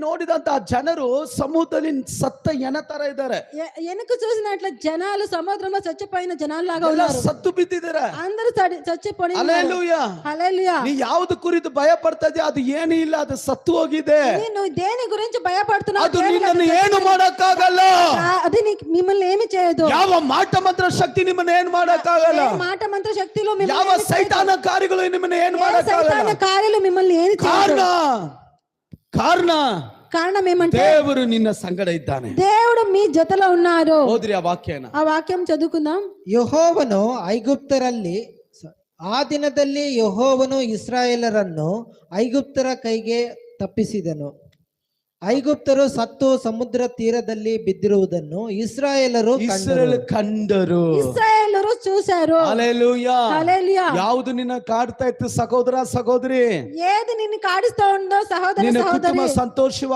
ನೋಡಿದಂತ ಜನರು ಸಮುದ್ರದಲ್ಲಿ సత్త ఎన ತರ ఇದ್ದಾರೆ. వెనుక చూసినట్ల జనాలు సముద్రంలో చచ్చిపోయిన జనాల్లాగా ಎಲ್ಲ ఉన్నారు. ಸತ್ತು ಬಿದ್ದಿದ್ದಾರೆ. అందరూ చచ్చిపోయి హల్లెలూయా. హల్లెలూయా. ನೀ ಯಾವುದು ಕುರಿತು ಭಯ ಪಡ್ತಾ ಇದೆಯಾ ಅದು ಏನೂ ಇಲ್ಲ, ಅದು ಸತ್ತು ಹೋಗಿದೆ. నువ్వు దేని గురించి భయపడుతున్నావు ಅದು ನಿನ್ನನ್ನು ಏನು ಮಾಡಕ್ಕಾಗಲ್ಲ. అది మిమ్మల్ని ఏమి చేయదు. ಯಾವ ಮಾಟ ಮಂತ್ರ ಶಕ್ತಿ ನಿಮ್ಮನ್ನು ಏನು ಮಾಡಕ್ಕಾಗಲ್ಲ. మాట మంత్ర శక్తిలో ಯಾವ ಸೈತಾನ ಕಾರ್ಯಗಳು ನಿಮ್ಮನ್ನು ಏನು ಮಾಡಕ್ಕಾಗಲ್ಲ. సైతాన కార్యాలు మిమ్మల్ని ఏమి చేయదు. కారణం ఏమంటే ದೇವರು ನಿನ್ನ ಸಂಗಡ ಇದ್ದಾನೆ. దేవుడు మీ జతలో ఉన్నారు. ಓದ್ರಿ ಆ ವಾಕ್ಯನ. ఆ వాక్యం చదువుకుందాం. ಯೆಹೋವನು ಐಗುಪ್ತರಲ್ಲಿ ಆ ದಿನದಲ್ಲಿ ಯೆಹೋವನು ಇಸ್ರಾಯೇಲರನ್ನು ಐಗುಪ್ತರ ಕೈಗೆ ತಪ್ಪಿಸಿದನು. ಐಗುಪ್ತರು ಸತ್ತು ಸಮುದ್ರ ತೀರದಲ್ಲಿ ಬಿದ್ದಿರುವುದನ್ನು ಇಸ್ರಾಯೇಲರು ಕಂಡರು. ಇಸ್ರಾಯೇಲರು చూశారు. హల్లెలూయా. హల్లెలూయా. ಯಾವುದು ನಿನ್ನ ಕಾಡ್ತಾ ಇತ್ತು ಸಹೋದರ ಸಹೋದರಿ, ఏది నిన్ను కాడిస్తూ ఉందో సహోదర ನಿನ್ನ సహోదరి, ಕುಟುಂಬ ಸಂತೋಷ